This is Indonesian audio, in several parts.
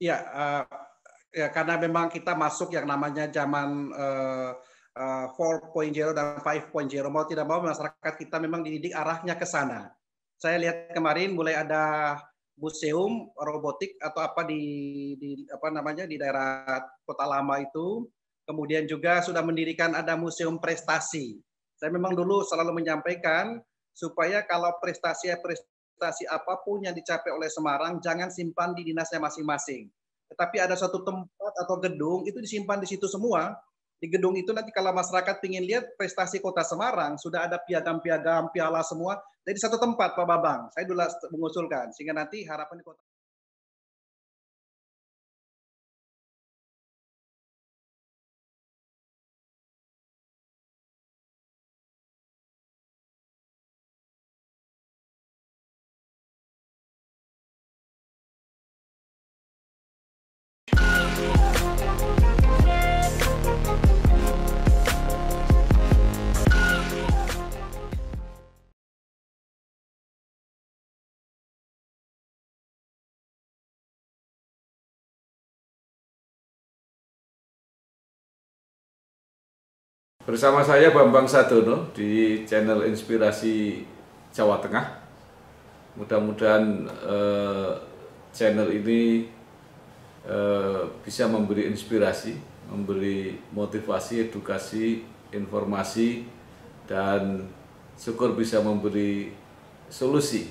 Ya, ya karena memang kita masuk yang namanya zaman 4.0 dan 5.0, mau tidak mau masyarakat kita memang dididik arahnya ke sana. Saya lihat kemarin mulai ada museum robotik atau apa di apa namanya di daerah Kota Lama itu. Kemudian juga sudah mendirikan ada museum prestasi. Saya memang dulu selalu menyampaikan supaya kalau prestasi apapun yang dicapai oleh Semarang jangan simpan di dinasnya masing-masing. Tetapi ada suatu tempat atau gedung itu disimpan di situ semua. Di gedung itu nanti kalau masyarakat ingin lihat prestasi Kota Semarang, sudah ada piagam-piagam, piala semua. Jadi satu tempat Pak Bambang, saya dulu mengusulkan sehingga nanti harapan di Kota. Bersama saya Bambang Sadono di channel Inspirasi Jawa Tengah. Mudah-mudahan channel ini bisa memberi inspirasi, memberi motivasi, edukasi, informasi, dan syukur bisa memberi solusi.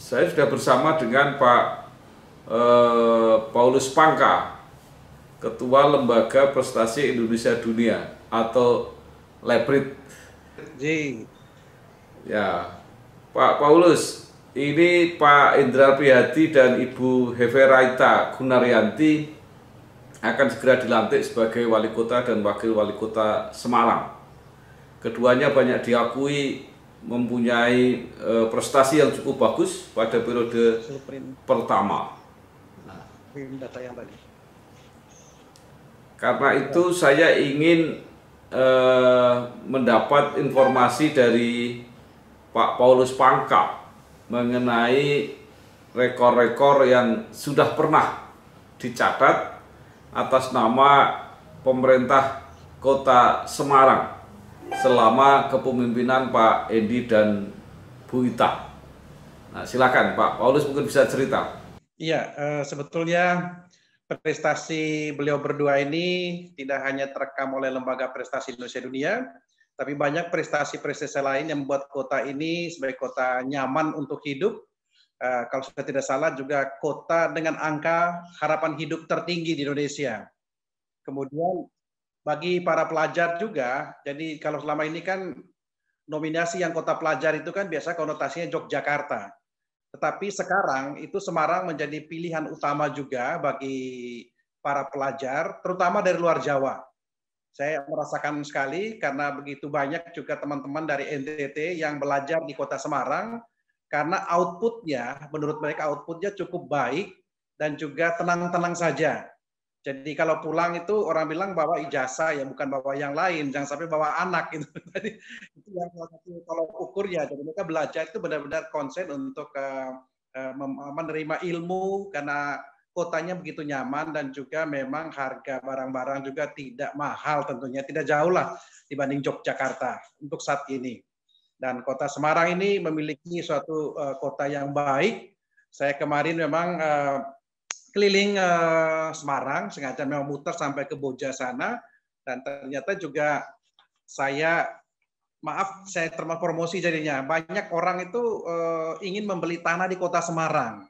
Saya sudah bersama dengan Pak Paulus Pangka, Ketua Lembaga Prestasi Indonesia Dunia atau Lebrit. Ya, Pak Paulus, ini Pak Indra Prihadi dan Ibu Heferaita Gunaryanti akan segera dilantik sebagai Wali Kota dan Wakil Wali Kota Semarang. Keduanya banyak diakui mempunyai prestasi yang cukup bagus pada periode pertama. Data yang tadi. Karena itu saya ingin mendapat informasi dari Pak Paulus Pangka mengenai rekor-rekor yang sudah pernah dicatat atas nama pemerintah Kota Semarang selama kepemimpinan Pak Endi dan Bu Ita. Nah, silakan Pak Paulus mungkin bisa cerita. Iya, sebetulnya prestasi beliau berdua ini tidak hanya terekam oleh Lembaga Prestasi Indonesia Dunia, tapi banyak prestasi-prestasi lain yang membuat kota ini sebagai kota nyaman untuk hidup. Kalau saya tidak salah juga kota dengan angka harapan hidup tertinggi di Indonesia. Kemudian bagi para pelajar juga, jadi kalau selama ini kan nominasi yang kota pelajar itu kan biasa konotasinya Yogyakarta. Tetapi sekarang itu Semarang menjadi pilihan utama juga bagi para pelajar, terutama dari luar Jawa. Saya merasakan sekali karena begitu banyak juga teman-teman dari NTT yang belajar di Kota Semarang, karena outputnya, menurut mereka outputnya cukup baik dan juga tenang-tenang saja. Jadi kalau pulang itu orang bilang bawa ijazah ya, bukan bawa yang lain, jangan sampai bawa anak gitu. Jadi itu yang salah satu kalau ukurnya. Jadi mereka belajar itu benar-benar konsen untuk menerima ilmu karena kotanya begitu nyaman dan juga memang harga barang-barang juga tidak mahal tentunya, tidak jauh lah dibanding Yogyakarta untuk saat ini. Dan kota Semarang ini memiliki suatu kota yang baik. Saya kemarin memang keliling Semarang, sengaja memang muter sampai ke Boja sana, dan ternyata juga saya terima promosi jadinya. Banyak orang itu ingin membeli tanah di Kota Semarang.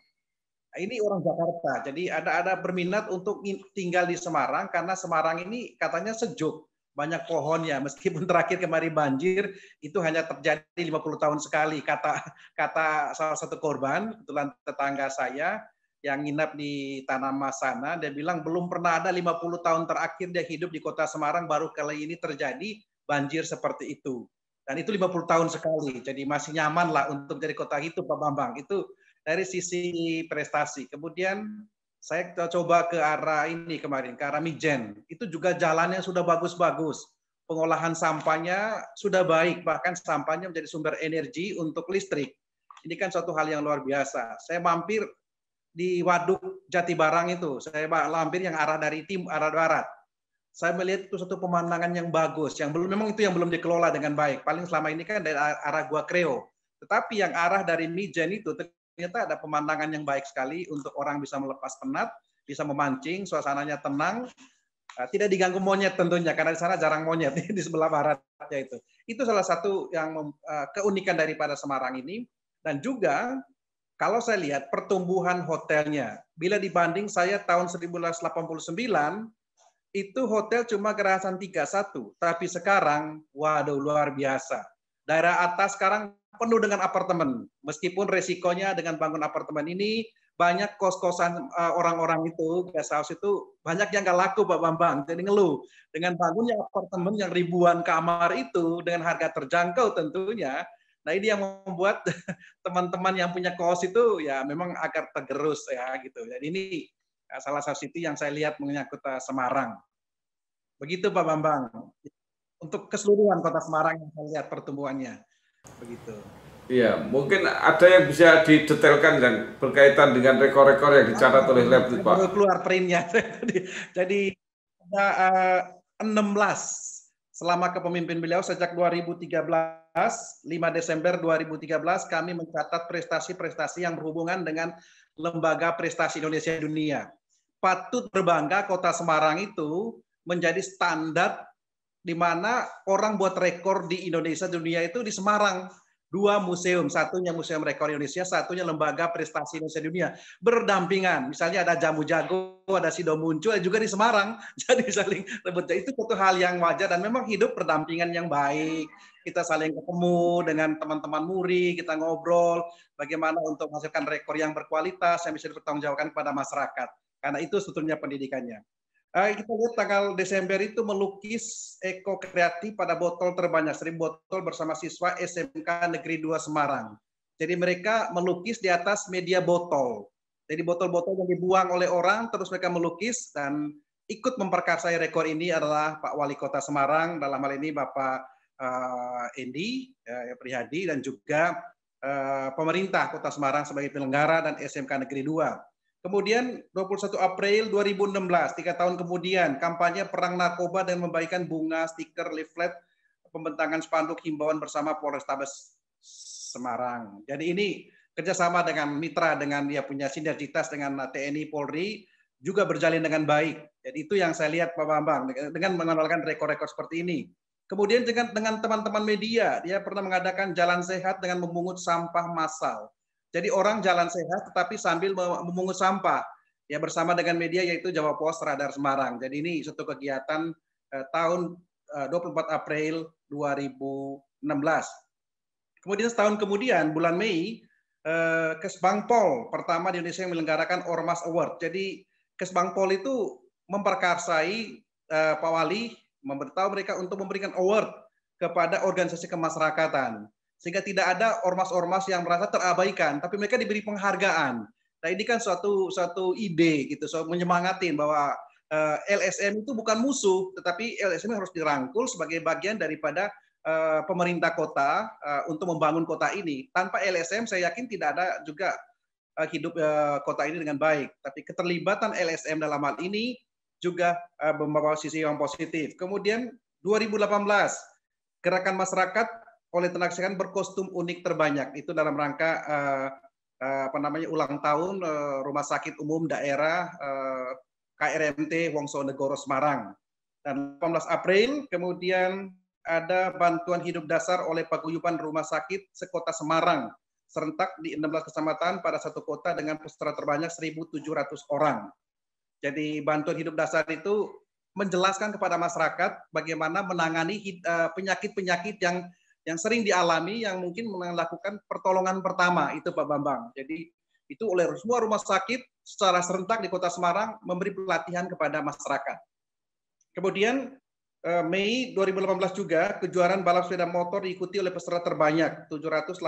Ini orang Jakarta, jadi ada berminat untuk tinggal di Semarang karena Semarang ini katanya sejuk, banyak pohonnya. Meskipun terakhir kemarin banjir, itu hanya terjadi 50 tahun sekali. Kata salah satu korban, kebetulan tetangga saya yang nginap di Tanah Mas sana, dia bilang belum pernah ada 50 tahun terakhir dia hidup di Kota Semarang, baru kali ini terjadi banjir seperti itu. Dan itu 50 tahun sekali, jadi masih nyaman lah untuk jadi kota itu Pak Bambang. Itu dari sisi prestasi. Kemudian saya coba ke arah ini kemarin, ke arah Mijen. Itu juga jalannya sudah bagus-bagus. Pengolahan sampahnya sudah baik, bahkan sampahnya menjadi sumber energi untuk listrik. Ini kan suatu hal yang luar biasa. Saya mampir di Waduk Jatibarang itu, saya lampir yang arah dari arah barat. Saya melihat itu satu pemandangan yang bagus, yang belum memang itu yang belum dikelola dengan baik. Paling selama ini kan dari arah Gua Kreo. Tetapi yang arah dari Mijen itu ternyata ada pemandangan yang baik sekali untuk orang bisa melepas penat, bisa memancing, suasananya tenang, tidak diganggu monyet tentunya karena di sana jarang monyet di sebelah baratnya itu. Itu salah satu yang keunikan daripada Semarang ini. Dan juga kalau saya lihat pertumbuhan hotelnya, bila dibanding saya tahun 1989 itu hotel cuma Gerahan 31, tapi sekarang waduh luar biasa. Daerah atas sekarang penuh dengan apartemen. Meskipun resikonya dengan bangun apartemen ini banyak kos-kosan orang-orang itu, guest house itu banyak yang nggak laku Pak Bambang. Jadi ngeluh dengan bangunnya apartemen yang ribuan kamar itu dengan harga terjangkau tentunya. Nah ini yang membuat teman-teman yang punya kos itu ya memang agak tergerus ya gitu. Jadi ini salah satu situ yang saya lihat menyangkut Semarang. Begitu Pak Bambang. Untuk keseluruhan Kota Semarang yang saya lihat pertumbuhannya. Begitu. Iya, mungkin ada yang bisa didetailkan dan berkaitan dengan rekor-rekor yang dicatat oleh lab itu, Pak. Baru keluar printnya. Jadi ada 16 selama kepemimpinan beliau sejak 2013, 5 Desember 2013 kami mencatat prestasi-prestasi yang berhubungan dengan Lembaga Prestasi Indonesia Dunia. Patut berbangga Kota Semarang itu menjadi standar di mana orang buat rekor di Indonesia dunia itu di Semarang. 2 museum, satunya Museum Rekor Indonesia, satunya Lembaga Prestasi Indonesia Dunia. Berdampingan, misalnya ada Jamu Jago, ada Sido Muncul, juga di Semarang. Jadi saling rebut. Itu satu hal yang wajar dan memang hidup berdampingan yang baik. Kita saling ketemu dengan teman-teman muri, kita ngobrol bagaimana untuk menghasilkan rekor yang berkualitas yang bisa dipertanggungjawabkan kepada masyarakat. Karena itu sebetulnya pendidikannya. Kita lihat tanggal Desember itu melukis eko kreatif pada botol terbanyak, 1000 botol bersama siswa SMK Negeri 2 Semarang. Jadi mereka melukis di atas media botol. Jadi botol-botol yang dibuang oleh orang, terus mereka melukis dan ikut memperkasai rekor ini adalah Pak Wali Kota Semarang, dalam hal ini Bapak Endi Prihadi dan juga pemerintah Kota Semarang sebagai penyelenggara dan SMK Negeri 2. Kemudian 21 April 2016, 3 tahun kemudian, kampanye perang narkoba dan membagikan bunga, stiker, leaflet, pembentangan spanduk himbauan bersama Polrestabes Semarang. Jadi ini kerjasama dengan mitra, dengan dia punya sinergitas dengan TNI, Polri, juga berjalin dengan baik. Jadi itu yang saya lihat Pak Bambang, dengan mengenalkan rekor-rekor seperti ini. Kemudian dengan teman-teman media, dia pernah mengadakan jalan sehat dengan memungut sampah massal. Jadi orang jalan sehat tetapi sambil memungut sampah. Ya bersama dengan media yaitu Jawa Pos Radar Semarang. Jadi ini suatu kegiatan tahun 24 April 2016. Kemudian setahun kemudian bulan Mei Kesbangpol pertama di Indonesia yang menyelenggarakan Ormas Award. Jadi Kesbangpol itu memperkarsai Pak Wali, memberitahu mereka untuk memberikan award kepada organisasi kemasyarakatan. Sehingga tidak ada ormas-ormas yang merasa terabaikan, tapi mereka diberi penghargaan. Nah ini kan suatu ide gitu, menyemangatin bahwa LSM itu bukan musuh, tetapi LSM harus dirangkul sebagai bagian daripada pemerintah kota untuk membangun kota ini. Tanpa LSM saya yakin tidak ada juga hidup kota ini dengan baik. Tapi keterlibatan LSM dalam hal ini juga membawa sisi yang positif. Kemudian 2018 gerakan masyarakat oleh tenaga kesehatan berkostum unik terbanyak. Itu dalam rangka ulang tahun Rumah Sakit Umum Daerah KRMT Wongsonegoro Semarang. Dan 18 April kemudian ada bantuan hidup dasar oleh paguyuban Rumah Sakit Sekota Semarang serentak di 16 kecamatan pada satu kota dengan peserta terbanyak 1.700 orang. Jadi bantuan hidup dasar itu menjelaskan kepada masyarakat bagaimana menangani penyakit-penyakit yang sering dialami, yang mungkin melakukan pertolongan pertama, itu Pak Bambang. Jadi itu oleh semua rumah sakit secara serentak di Kota Semarang memberi pelatihan kepada masyarakat. Kemudian Mei 2018 juga kejuaraan balap sepeda motor diikuti oleh peserta terbanyak 786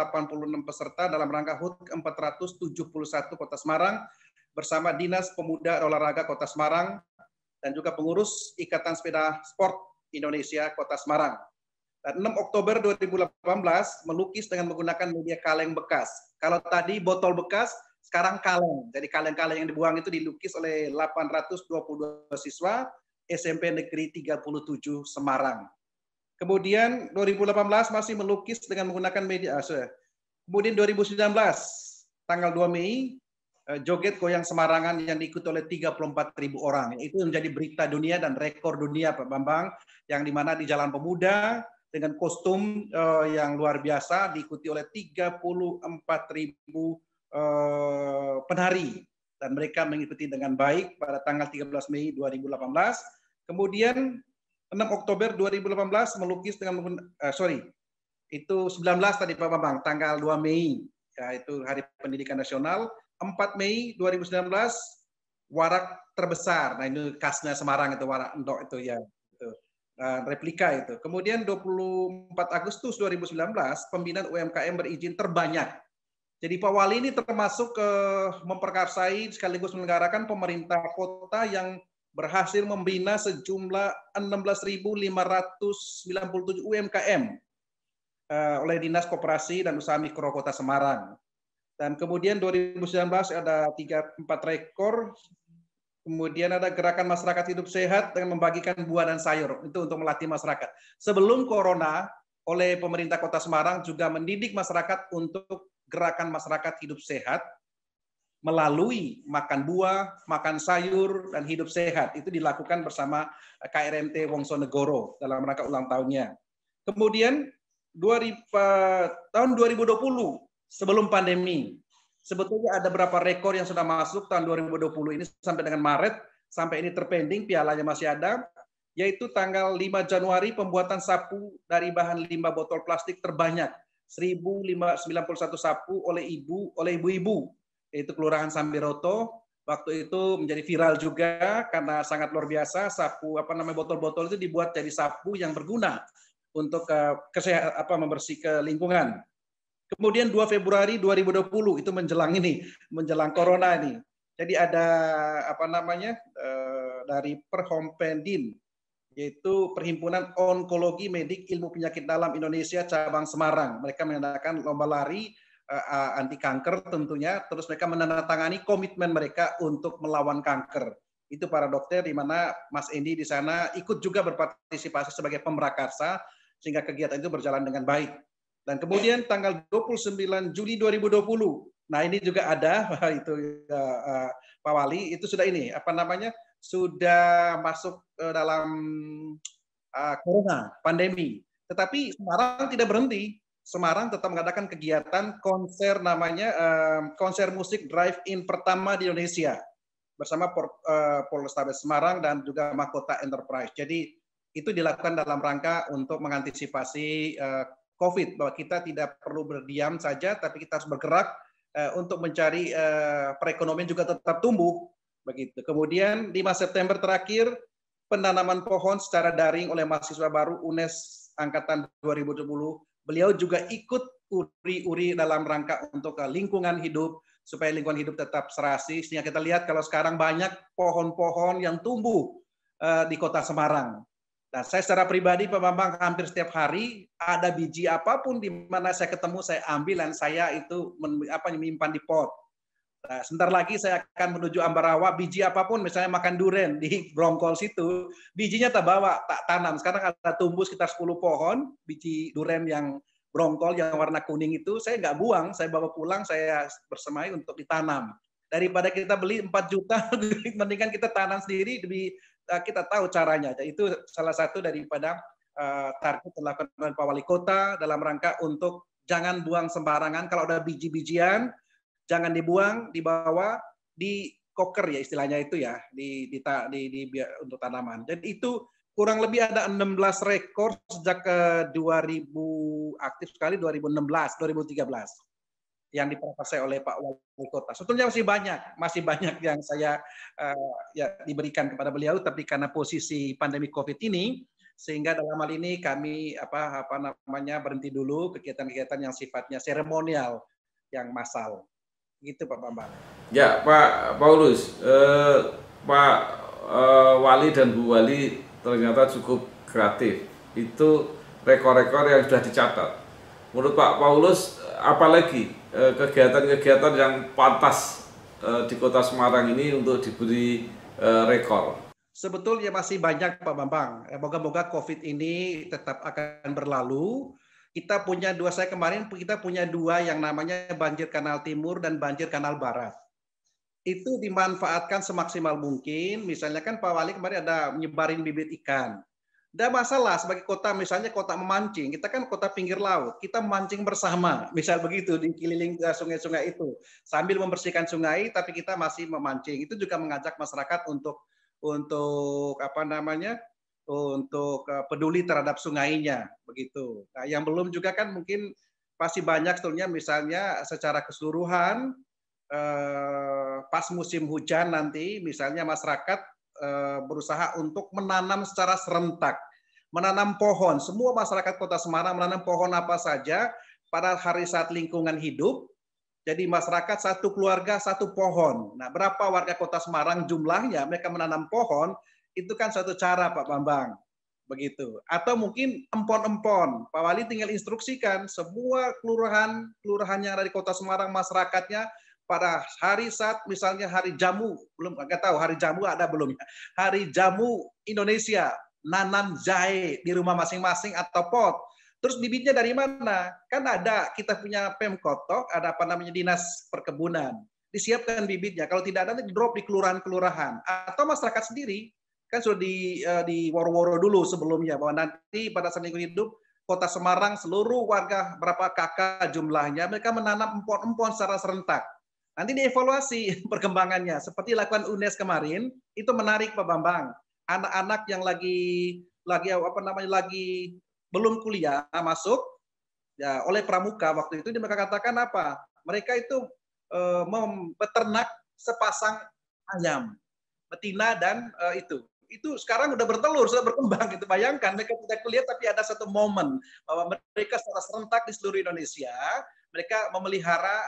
peserta dalam rangka HUT 471 Kota Semarang bersama Dinas Pemuda dan Olahraga Kota Semarang dan juga pengurus Ikatan Sepeda Sport Indonesia Kota Semarang. Dan 6 Oktober 2018 melukis dengan menggunakan media kaleng bekas. Kalau tadi botol bekas, sekarang kaleng. Jadi kaleng-kaleng yang dibuang itu dilukis oleh 822 siswa SMP Negeri 37 Semarang. Kemudian 2018 masih melukis dengan menggunakan media. Kemudian 2019 tanggal 2 Mei joget goyang Semarangan yang diikuti oleh 34.000 orang. Itu menjadi berita dunia dan rekor dunia Pak Bambang, yang dimana di Jalan Pemuda dengan kostum yang luar biasa diikuti oleh 34.000 penari, dan mereka mengikuti dengan baik pada tanggal 13 Mei 2018. Kemudian 6 Oktober 2018 melukis dengan itu 19 tadi Pak Bambang, tanggal 2 Mei yaitu Hari Pendidikan Nasional. 4 Mei 2019 warak terbesar. Nah, ini khasnya Semarang itu, warak endok itu ya. Itu. Replika itu. Kemudian 24 Agustus 2019 pembinaan UMKM berizin terbanyak. Jadi Pak Wali ini termasuk memperkarsai sekaligus menyelenggarakan pemerintah kota yang berhasil membina sejumlah 16.597 UMKM oleh Dinas Koperasi dan Usaha Mikro Kota Semarang. Dan kemudian 2019 ada 4 rekor. Kemudian ada gerakan masyarakat hidup sehat dengan membagikan buah dan sayur. Itu untuk melatih masyarakat. Sebelum corona, oleh pemerintah Kota Semarang juga mendidik masyarakat untuk gerakan masyarakat hidup sehat melalui makan buah, makan sayur, dan hidup sehat. Itu dilakukan bersama KRMT Wongsonegoro dalam rangka ulang tahunnya. Kemudian tahun 2020, sebelum pandemi, sebetulnya ada beberapa rekor yang sudah masuk tahun 2020 ini sampai dengan Maret, sampai ini terpending, pialanya masih ada, yaitu tanggal 5 Januari pembuatan sapu dari bahan limbah botol plastik terbanyak, 1.091 sapu oleh ibu-ibu, yaitu Kelurahan Sambiroto. Waktu itu menjadi viral juga karena sangat luar biasa, sapu botol-botol itu dibuat jadi sapu yang berguna untuk kesehatan, membersih lingkungan. Kemudian 2 Februari 2020 itu menjelang corona ini. Jadi ada dari Perhompendin, yaitu Perhimpunan Onkologi Medik Ilmu Penyakit Dalam Indonesia cabang Semarang. Mereka mengadakan lomba lari anti kanker tentunya, terus mereka menandatangani komitmen mereka untuk melawan kanker. Itu para dokter, di mana Mas Endi di sana ikut juga berpartisipasi sebagai pemrakarsa sehingga kegiatan itu berjalan dengan baik. Dan kemudian tanggal 29 Juli 2020, nah ini juga ada itu Pak Wali, itu sudah sudah masuk dalam corona, pandemi. Tetapi Semarang tidak berhenti. Semarang tetap mengadakan kegiatan konser konser musik drive-in pertama di Indonesia bersama Polrestabes Semarang dan juga Mahkota Enterprise. Jadi itu dilakukan dalam rangka untuk mengantisipasi COVID, bahwa kita tidak perlu berdiam saja, tapi kita harus bergerak untuk mencari perekonomian juga tetap tumbuh. Begitu. Kemudian 5 September terakhir, penanaman pohon secara daring oleh mahasiswa baru UNES Angkatan 2020. Beliau juga ikut uri-uri dalam rangka untuk lingkungan hidup, supaya lingkungan hidup tetap serasi. Sehingga kita lihat kalau sekarang banyak pohon-pohon yang tumbuh di Kota Semarang. Nah, saya secara pribadi Pak Bambang hampir setiap hari ada biji apapun di mana saya ketemu, saya ambil dan saya itu menyimpan di pot. Nah, sebentar lagi saya akan menuju Ambarawa, biji apapun, misalnya makan durian di Brongkol situ, bijinya tak bawa, tak tanam. Sekarang ada tumbuh sekitar 10 pohon, biji durian yang Brongkol yang warna kuning itu, saya nggak buang, saya bawa pulang, saya bersemai untuk ditanam. Daripada kita beli 4 juta, mendingan kita tanam sendiri, kita tahu caranya. Jadi itu salah satu daripada target dilakukan oleh Pak Wali Kota dalam rangka untuk jangan buang sembarangan. Kalau ada biji-bijian, jangan dibuang, dibawa di koker ya istilahnya itu ya, untuk tanaman. Dan itu kurang lebih ada 16 rekor sejak 2000 aktif sekali 2016, 2013 yang diprakarsai oleh Pak Wali Kota. Sebetulnya masih banyak yang saya diberikan kepada beliau, tapi karena posisi pandemi COVID ini, sehingga dalam hal ini kami berhenti dulu kegiatan-kegiatan yang sifatnya seremonial, yang massal. Gitu Pak Bambang. Ya Pak Paulus, Pak Wali dan Bu Wali ternyata cukup kreatif. Itu rekor-rekor yang sudah dicatat. Menurut Pak Paulus, apalagi kegiatan-kegiatan yang pantas di Kota Semarang ini untuk diberi rekor? Sebetulnya masih banyak Pak Bambang. Moga-moga COVID ini tetap akan berlalu. Saya kemarin kita punya dua yang namanya banjir kanal timur dan banjir kanal barat. Itu dimanfaatkan semaksimal mungkin. Misalnya kan Pak Wali kemarin ada menyebarin bibit ikan. Tidak masalah sebagai kota, misalnya kota memancing, kita kan kota pinggir laut, kita memancing bersama, misal begitu di keliling sungai-sungai itu, sambil membersihkan sungai, tapi kita masih memancing. Itu juga mengajak masyarakat untuk apa namanya, untuk peduli terhadap sungainya, begitu. Nah, yang belum juga kan mungkin pasti banyak sebetulnya, misalnya secara keseluruhan pas musim hujan nanti, misalnya masyarakat berusaha untuk menanam secara serentak, menanam pohon. Semua masyarakat Kota Semarang menanam pohon apa saja pada hari saat lingkungan hidup. Jadi masyarakat satu keluarga satu pohon. Nah, berapa warga Kota Semarang jumlahnya mereka menanam pohon, itu kan satu cara Pak Bambang. Begitu. Atau mungkin empon-empon. Pak Wali tinggal instruksikan semua kelurahan yang ada di Kota Semarang, masyarakatnya pada hari saat misalnya hari jamu, belum nggak tahu hari jamu ada belum ya, hari jamu Indonesia, nanam jahe di rumah masing-masing atau pot. Terus bibitnya dari mana? Kan ada, kita punya Pemkot, ada apa namanya dinas perkebunan, disiapkan bibitnya. Kalau tidak ada, di drop di kelurahan-kelurahan atau masyarakat sendiri. Kan sudah di woro-woro dulu sebelumnya bahwa nanti pada saat lingkungan hidup Kota Semarang seluruh warga berapa kakak jumlahnya mereka menanam empon-empon secara serentak. Nanti dievaluasi perkembangannya. Seperti lakukan UNES kemarin, itu menarik Pak Bambang. Anak-anak yang lagi belum kuliah masuk ya oleh pramuka waktu itu mereka katakan apa? Mereka itu beternak sepasang ayam betina dan itu sekarang udah bertelur, sudah berkembang gitu. Bayangkan mereka tidak kuliah tapi ada satu momen bahwa mereka secara serentak di seluruh Indonesia mereka memelihara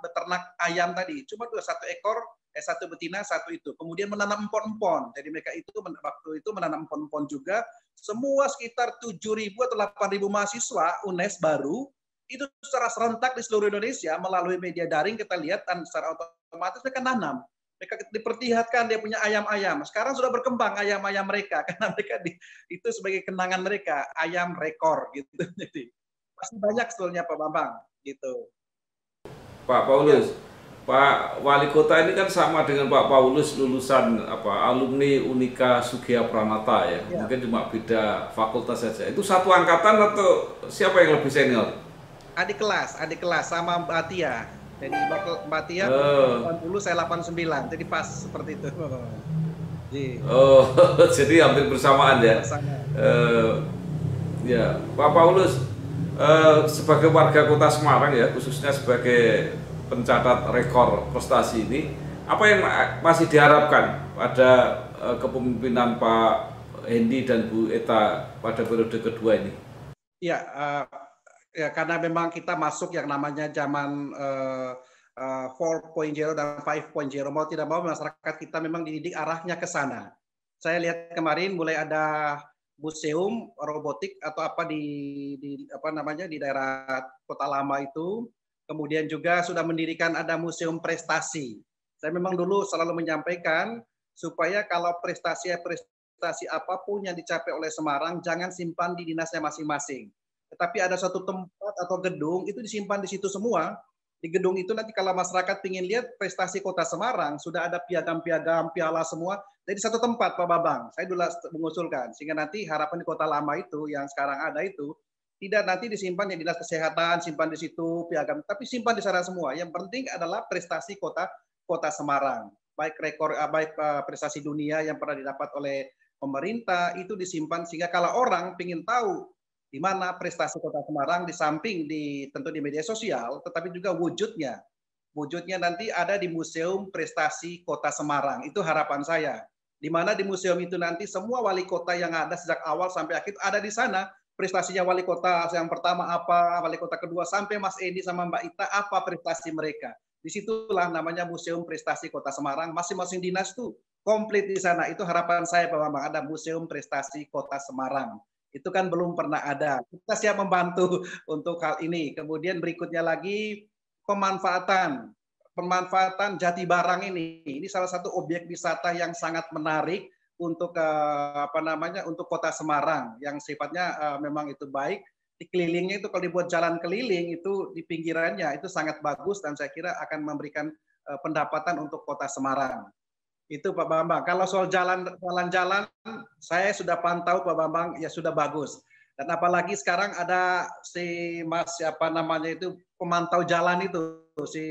beternak ayam tadi. Cuma satu ekor, satu betina, satu itu. Kemudian menanam empon-empon. Jadi mereka itu waktu itu menanam empon-empon juga. Semua sekitar 7.000 atau 8.000 mahasiswa UNES baru itu secara serentak di seluruh Indonesia melalui media daring kita lihat dan secara otomatis mereka nanam. Mereka diperlihatkan dia punya ayam-ayam. Sekarang sudah berkembang ayam-ayam mereka karena mereka itu sebagai kenangan mereka ayam rekor gitu. Jadi pasti banyak sebetulnya Pak Bambang gitu. Pak Paulus, ya. Pak Wali Kota ini kan sama dengan Pak Paulus lulusan alumni Unika Sugiya Pranata ya. Mungkin cuma beda fakultas saja. Itu satu angkatan atau siapa yang lebih senior? Adik kelas sama Mbak Tia. Jadi Mbak Tia 80, saya 89. Jadi pas seperti itu. Jadi hampir bersamaan ya. Ya, Pak Paulus sebagai warga Kota Semarang ya, khususnya sebagai pencatat rekor prestasi ini, apa yang masih diharapkan pada kepemimpinan Pak Hendy dan Bu Eta pada periode kedua ini? Ya, karena memang kita masuk yang namanya zaman 4.0 dan 5.0, mau tidak mau masyarakat kita memang dididik arahnya ke sana. Saya lihat kemarin mulai ada museum robotik atau di daerah Kota Lama itu. Kemudian juga sudah mendirikan ada museum prestasi. Saya memang dulu selalu menyampaikan supaya kalau prestasi apapun yang dicapai oleh Semarang jangan simpan di dinasnya masing-masing. Tetapi ada satu tempat atau gedung itu disimpan di situ semua. Di gedung itu nanti kalau masyarakat ingin lihat prestasi Kota Semarang sudah ada piagam-piagam, piala semua. Jadi satu tempat Pak Babang, saya dulu mengusulkan sehingga nanti harapan di Kota Lama itu yang sekarang ada itu tidak nanti disimpan di dinas kesehatan, simpan di situ piagam, tapi simpan di sana semua. Yang penting adalah prestasi Kota Semarang, baik prestasi dunia yang pernah didapat oleh pemerintah itu disimpan sehingga kalau orang ingin tahu di mana prestasi Kota Semarang di samping tentu di media sosial, tetapi juga wujudnya nanti ada di Museum Prestasi Kota Semarang. Itu harapan saya. Di mana di museum itu nanti semua wali kota yang ada sejak awal sampai akhir ada di sana. Prestasinya wali kota yang pertama apa, wali kota kedua sampai Mas Edi sama Mbak Ita apa prestasi mereka. Disitulah namanya Museum Prestasi Kota Semarang. Masing-masing dinas tuh komplit di sana. Itu harapan saya Pak Bambang, ada Museum Prestasi Kota Semarang. Itu kan belum pernah ada. Kita siap membantu untuk hal ini. Kemudian berikutnya lagi pemanfaatan pemanfaatan Jati Barang ini salah satu objek wisata yang sangat menarik untuk untuk Kota Semarang yang sifatnya memang itu baik. Di kelilingnya itu kalau dibuat jalan keliling itu di pinggirannya itu sangat bagus dan saya kira akan memberikan pendapatan untuk Kota Semarang. Itu Pak Bambang. Kalau soal jalan-jalan saya sudah pantau Pak Bambang ya sudah bagus. Dan apalagi sekarang ada si Mas siapa namanya itu pemantau jalan itu si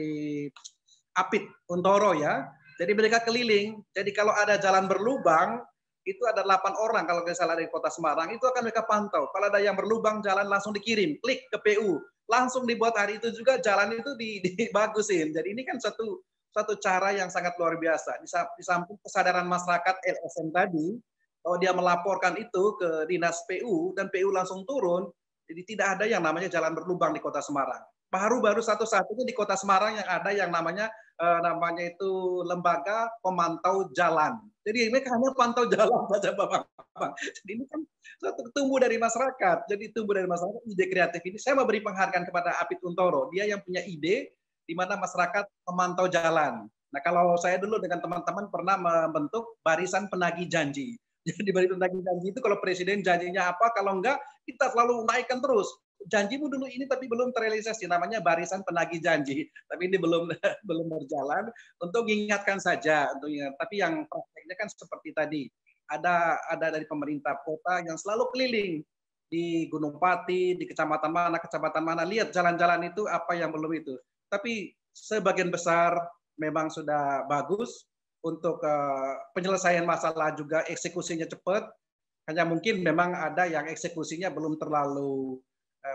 Apit Untoro ya. Jadi mereka keliling. Jadi kalau ada jalan berlubang itu ada 8 orang kalau nggak salah dari Kota Semarang itu akan mereka pantau. Kalau ada yang berlubang jalan langsung dikirim, klik ke PU, langsung dibuat hari itu juga jalan itu dibagusin. Jadi ini kan satu cara yang sangat luar biasa. Di samping kesadaran masyarakat LSM tadi, kalau dia melaporkan itu ke dinas PU dan PU langsung turun, jadi tidak ada yang namanya jalan berlubang di Kota Semarang. Baru satu-satunya di Kota Semarang yang ada yang namanya itu lembaga pemantau jalan. Jadi mereka hanya pantau jalan saja Bapak. Jadi ini kan tumbuh dari masyarakat. Jadi tumbuh dari masyarakat ide kreatif ini. Saya mau beri penghargaan kepada Apit Untoro. Dia yang punya ide di mana masyarakat memantau jalan. Nah kalau saya dulu dengan teman-teman pernah membentuk barisan penagih janji. Jadi barisan penagih janji itu kalau presiden janjinya apa, kalau enggak kita selalu naikkan terus. Janjimu dulu ini tapi belum terrealisasi, namanya barisan penagih janji. Tapi ini belum berjalan. Untuk mengingatkan saja, tapi yang prakteknya kan seperti tadi. Ada dari pemerintah kota yang selalu keliling di Gunung Pati, di kecamatan mana, lihat jalan-jalan itu apa yang belum itu. Tapi sebagian besar memang sudah bagus untuk penyelesaian masalah juga eksekusinya cepat. Hanya mungkin memang ada yang eksekusinya belum terlalu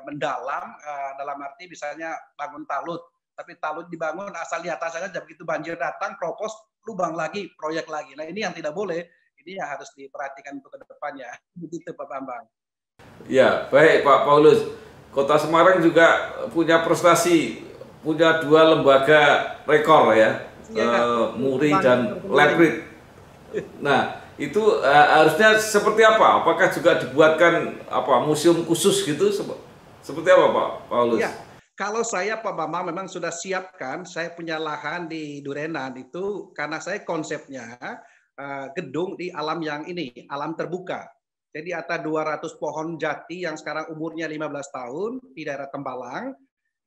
mendalam, dalam arti misalnya bangun talut, tapi talut dibangun asal di atas saja, begitu banjir datang, propos, lubang lagi, proyek lagi. Nah ini yang tidak boleh, ini yang harus diperhatikan untuk kedepannya. Begitu Pak Bambang. Ya, baik Pak Paulus. Kota Semarang juga punya prestasi, punya 2 lembaga rekor ya, Muri dan Leprit. Nah, itu harusnya seperti apa? Apakah juga dibuatkan museum khusus gitu? Seperti apa Pak Paulus? Ya, kalau saya Pak Bambang memang sudah siapkan, saya punya lahan di Durenan itu karena saya konsepnya gedung di alam yang ini, alam terbuka. Jadi ada 200 pohon jati yang sekarang umurnya 15 tahun di daerah Tembalang,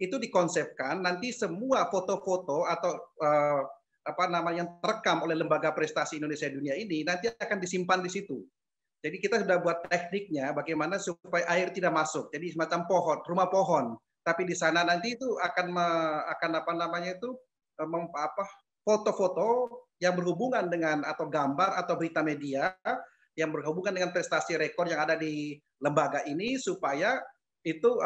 itu dikonsepkan nanti semua foto-foto atau yang terekam oleh Lembaga Prestasi Indonesia Dunia ini nanti akan disimpan di situ. Jadi kita sudah buat tekniknya bagaimana supaya air tidak masuk. Jadi semacam pohon, rumah pohon. Tapi di sana nanti itu akan foto-foto yang berhubungan dengan atau gambar atau berita media yang berhubungan dengan prestasi rekor yang ada di lembaga ini supaya itu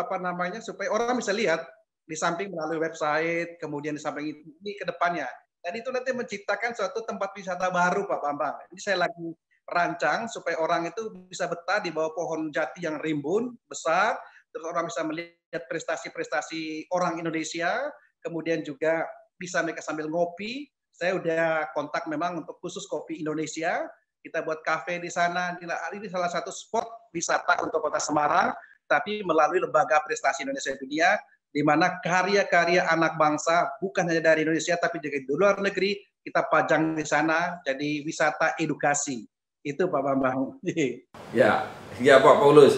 supaya orang bisa lihat di samping melalui website, kemudian di samping ini ke depannya. Dan itu nanti menciptakan suatu tempat wisata baru Pak Bambang. Ini saya lagi rancang supaya orang itu bisa betah di bawah pohon jati yang rimbun, besar, terus orang bisa melihat prestasi-prestasi orang Indonesia, kemudian juga bisa mereka sambil ngopi. Saya udah kontak memang untuk khusus kopi Indonesia, kita buat kafe di sana. Ini salah satu spot wisata untuk Kota Semarang, tapi melalui Lembaga Prestasi Indonesia Dunia, di mana karya-karya anak bangsa bukan hanya dari Indonesia tapi juga di luar negeri kita pajang di sana jadi wisata edukasi. Itu Pak Bambang. Ya Pak Paulus.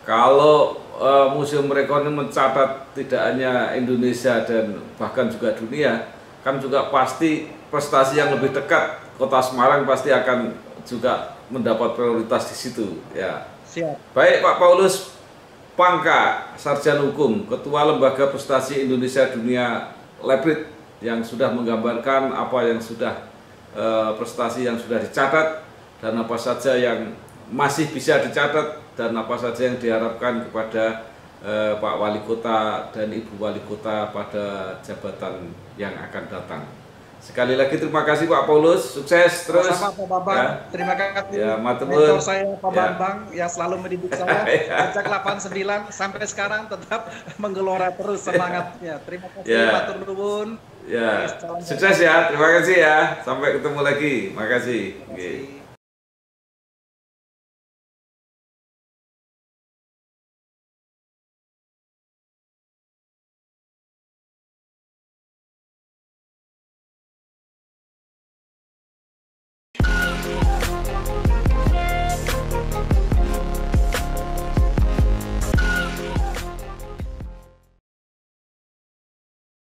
Kalau museum rekor ini mencatat tidak hanya Indonesia dan bahkan juga dunia, kan juga pasti prestasi yang lebih dekat Kota Semarang pasti akan juga mendapat prioritas di situ. Ya. Siap. Baik Pak Paulus Pangka, Sarjana Hukum, Ketua Lembaga Prestasi Indonesia Dunia Leprit yang sudah menggambarkan apa yang sudah prestasi yang sudah dicatat dan apa saja yang masih bisa dicatat dan apa saja yang diharapkan kepada Pak Wali Kota dan Ibu Wali Kota pada jabatan yang akan datang. Sekali lagi terima kasih Pak Paulus, sukses terus. Sama Pak Bambang, ya. Terima kasih. Ya, mentor saya Pak Bambang yang selalu mendidik saya. Sejak 89 sampai sekarang tetap menggelora terus semangatnya. Terima kasih matur nuwun. Ya, sukses ya, terima kasih ya. Sampai ketemu lagi. Makasih.